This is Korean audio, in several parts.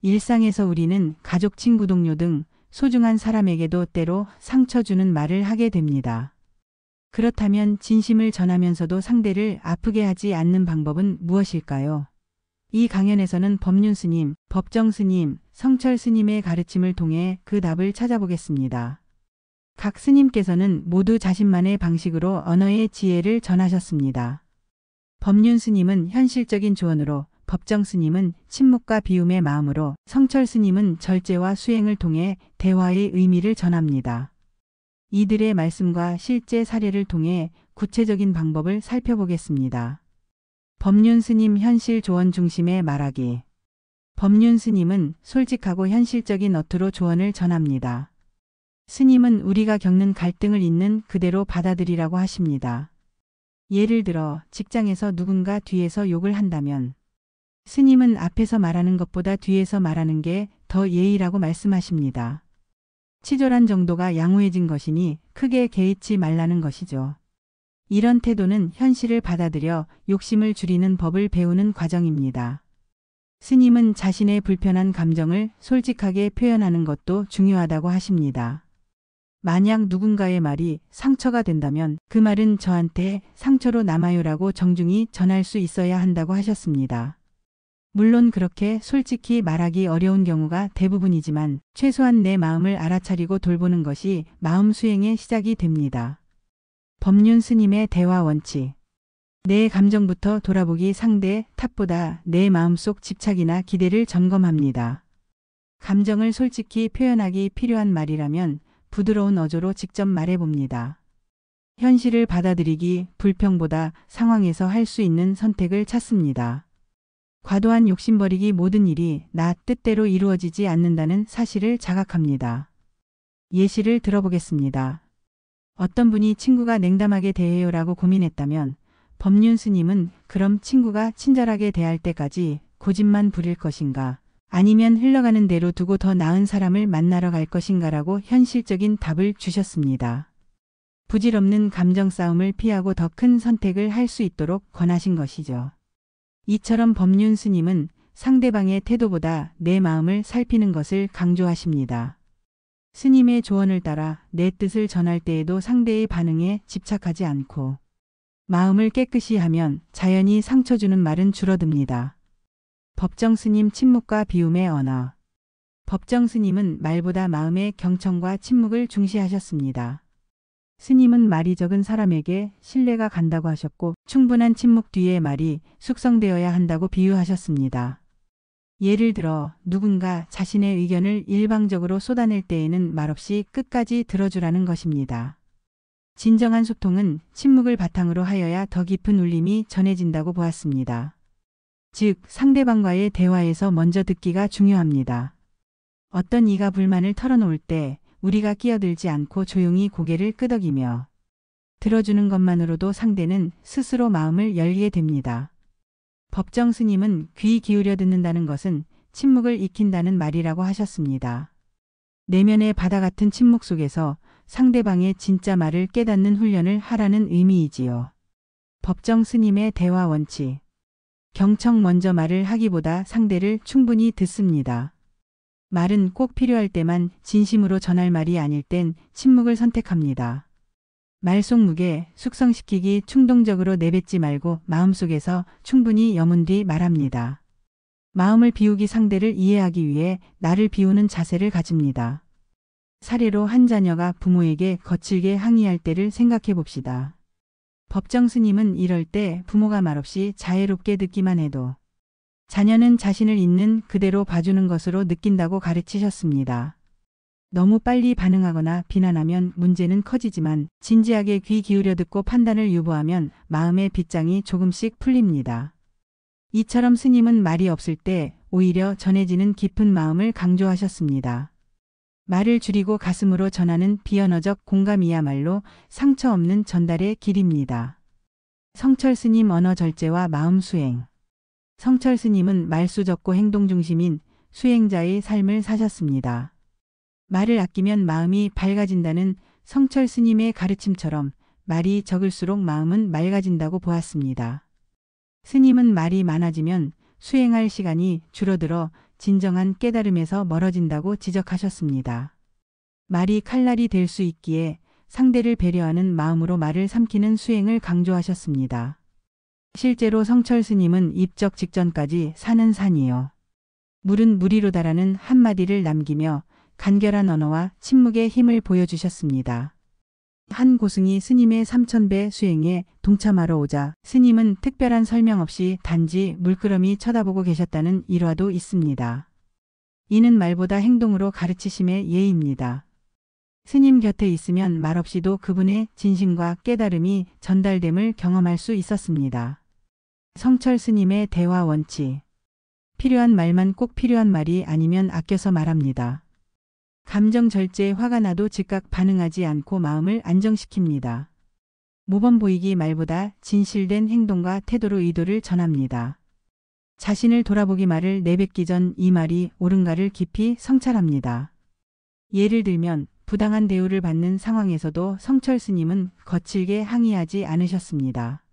일상에서 우리는 가족, 친구, 동료 등 소중한 사람에게도 때로 상처 주는 말을 하게 됩니다. 그렇다면 진심을 전하면서도 상대를 아프게 하지 않는 방법은 무엇일까요? 이 강연에서는 법륜 스님, 법정 스님, 성철 스님의 가르침을 통해 그 답을 찾아보겠습니다. 각 스님께서는 모두 자신만의 방식으로 언어의 지혜를 전하셨습니다. 법륜 스님은 현실적인 조언으로, 법정 스님은 침묵과 비움의 마음으로, 성철 스님은 절제와 수행을 통해 대화의 의미를 전합니다. 이들의 말씀과 실제 사례를 통해 구체적인 방법을 살펴보겠습니다. 법륜 스님 현실 조언 중심의 말하기. 법륜 스님은 솔직하고 현실적인 어투로 조언을 전합니다. 스님은 우리가 겪는 갈등을 있는 그대로 받아들이라고 하십니다. 예를 들어 직장에서 누군가 뒤에서 욕을 한다면 스님은 앞에서 말하는 것보다 뒤에서 말하는 게 더 예의라고 말씀하십니다. 치졸한 정도가 양호해진 것이니 크게 개의치 말라는 것이죠. 이런 태도는 현실을 받아들여 욕심을 줄이는 법을 배우는 과정입니다. 스님은 자신의 불편한 감정을 솔직하게 표현하는 것도 중요하다고 하십니다. 만약 누군가의 말이 상처가 된다면 그 말은 저한테 상처로 남아요라고 정중히 전할 수 있어야 한다고 하셨습니다. 물론 그렇게 솔직히 말하기 어려운 경우가 대부분이지만 최소한 내 마음을 알아차리고 돌보는 것이 마음 수행의 시작이 됩니다. 법륜 스님의 대화 원칙. 내 감정부터 돌아보기. 상대 탓보다 내 마음속 집착이나 기대를 점검합니다. 감정을 솔직히 표현하기 필요한 말이라면 부드러운 어조로 직접 말해봅니다. 현실을 받아들이기. 불평보다 상황에서 할 수 있는 선택을 찾습니다. 과도한 욕심버리기. 모든 일이 나 뜻대로 이루어지지 않는다는 사실을 자각합니다. 예시를 들어보겠습니다. 어떤 분이 친구가 냉담하게 대해요라고 고민했다면 법륜 스님은 그럼 친구가 친절하게 대할 때까지 고집만 부릴 것인가, 아니면 흘러가는 대로 두고 더 나은 사람을 만나러 갈 것인가라고 현실적인 답을 주셨습니다. 부질없는 감정 싸움을 피하고 더 큰 선택을 할 수 있도록 권하신 것이죠. 이처럼 법륜 스님은 상대방의 태도보다 내 마음을 살피는 것을 강조하십니다. 스님의 조언을 따라 내 뜻을 전할 때에도 상대의 반응에 집착하지 않고 마음을 깨끗이 하면 자연히 상처 주는 말은 줄어듭니다. 법정 스님 침묵과 비움의 언어. 법정 스님은 말보다 마음의 경청과 침묵을 중시하셨습니다. 스님은 말이 적은 사람에게 신뢰가 간다고 하셨고 충분한 침묵 뒤의 말이 숙성되어야 한다고 비유하셨습니다. 예를 들어 누군가 자신의 의견을 일방적으로 쏟아낼 때에는 말없이 끝까지 들어주라는 것입니다. 진정한 소통은 침묵을 바탕으로 하여야 더 깊은 울림이 전해진다고 보았습니다. 즉 상대방과의 대화에서 먼저 듣기가 중요합니다. 어떤 이가 불만을 털어놓을 때 우리가 끼어들지 않고 조용히 고개를 끄덕이며 들어주는 것만으로도 상대는 스스로 마음을 열게 됩니다. 법정 스님은 귀 기울여 듣는다는 것은 침묵을 익힌다는 말이라고 하셨습니다. 내면의 바다 같은 침묵 속에서 상대방의 진짜 말을 깨닫는 훈련을 하라는 의미이지요. 법정 스님의 대화 원칙. 경청. 먼저 말을 하기보다 상대를 충분히 듣습니다. 말은 꼭 필요할 때만 진심으로 전할 말이 아닐 땐 침묵을 선택합니다. 말속 무게. 숙성시키기. 충동적으로 내뱉지 말고 마음속에서 충분히 여문 뒤 말합니다. 마음을 비우기. 상대를 이해하기 위해 나를 비우는 자세를 가집니다. 사례로 한 자녀가 부모에게 거칠게 항의할 때를 생각해 봅시다. 법정 스님은 이럴 때 부모가 말없이 자애롭게 듣기만 해도 자녀는 자신을 있는 그대로 봐주는 것으로 느낀다고 가르치셨습니다. 너무 빨리 반응하거나 비난하면 문제는 커지지만 진지하게 귀 기울여 듣고 판단을 유보하면 마음의 빗장이 조금씩 풀립니다. 이처럼 스님은 말이 없을 때 오히려 전해지는 깊은 마음을 강조하셨습니다. 말을 줄이고 가슴으로 전하는 비언어적 공감이야말로 상처 없는 전달의 길입니다. 성철 스님 언어 절제와 마음 수행. 성철 스님은 말수 적고 행동 중심인 수행자의 삶을 사셨습니다. 말을 아끼면 마음이 밝아진다는 성철 스님의 가르침처럼 말이 적을수록 마음은 맑아진다고 보았습니다. 스님은 말이 많아지면 수행할 시간이 줄어들어 진정한 깨달음에서 멀어진다고 지적하셨습니다. 말이 칼날이 될 수 있기에 상대를 배려하는 마음으로 말을 삼키는 수행을 강조하셨습니다. 실제로 성철 스님은 입적 직전까지 산은 산이요, 물은 물이로다라는 한마디를 남기며 간결한 언어와 침묵의 힘을 보여주셨습니다. 한 고승이 스님의 3000배 수행에 동참하러 오자 스님은 특별한 설명 없이 단지 물끄러미 쳐다보고 계셨다는 일화도 있습니다. 이는 말보다 행동으로 가르치심의 예입니다. 스님 곁에 있으면 말없이도 그분의 진심과 깨달음이 전달됨을 경험할 수 있었습니다. 성철 스님의 대화 원칙. 필요한 말만 꼭 필요한 말이 아니면 아껴서 말합니다. 감정 절제, 화가 나도 즉각 반응하지 않고 마음을 안정시킵니다. 모범 보이기 말보다 진실된 행동과 태도로 의도를 전합니다. 자신을 돌아보기 말을 내뱉기 전 이 말이 옳은가를 깊이 성찰합니다. 예를 들면 부당한 대우를 받는 상황에서도 성철 스님은 거칠게 항의하지 않으셨습니다.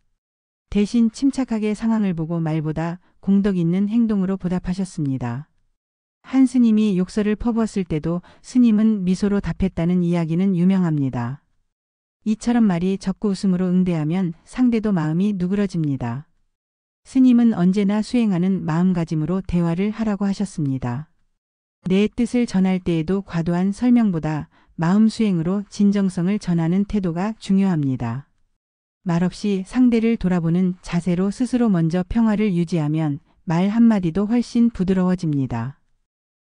대신 침착하게 상황을 보고 말보다 공덕 있는 행동으로 보답하셨습니다. 한 스님이 욕설을 퍼부었을 때도 스님은 미소로 답했다는 이야기는 유명합니다. 이처럼 말이 적고 웃음으로 응대하면 상대도 마음이 누그러집니다. 스님은 언제나 수행하는 마음가짐으로 대화를 하라고 하셨습니다. 내 뜻을 전할 때에도 과도한 설명보다 마음 수행으로 진정성을 전하는 태도가 중요합니다. 말없이 상대를 돌아보는 자세로 스스로 먼저 평화를 유지하면 말 한마디도 훨씬 부드러워집니다.